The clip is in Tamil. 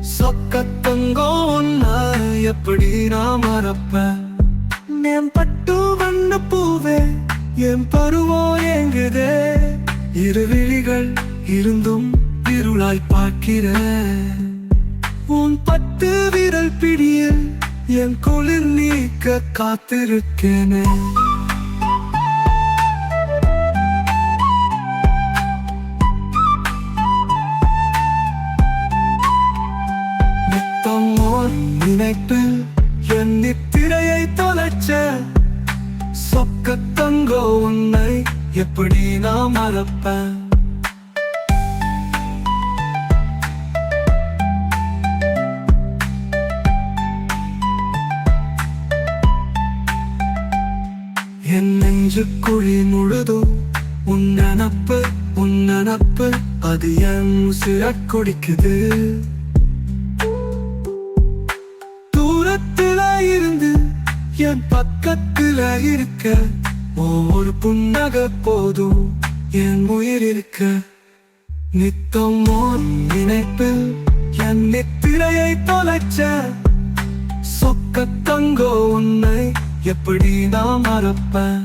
சொக்கத்தங்கோ உன்னை எப்படி நான் மறப்பேன்? மேம்பட்டு வண்ண பூவே என் பருவம் ஏங்குதே, இரு விழிகள் இருந்தும் இருளாய் பார்க்கிறேன். உன் 10 விரல் பிடியில் என் குளிர் நீக்க காத்திருக்கேனே. நித்தம் ஓர் நினைப்பில் என் நித்திரையை தொலைச்ச சொக்கத்தங்கோ உன்னை எப்படி நான் மறப்பேன்? என் நெஞ்சு குழி முழுதும் உன் நினப்பு அது என் உசிரக் குடிக்குது. தூரத்துல இருந்து என் பக்கத்துல இருக்க, ஒவ்வொரு புன்னகை போதும் என் உயிர் இருக்க. நித்தம் ஓர் நினைப்பில் என் நித்திரையை தொலைச்ச சொக்கத்தங்கோ உன்னை எப்படி நான் மறப்பேன்?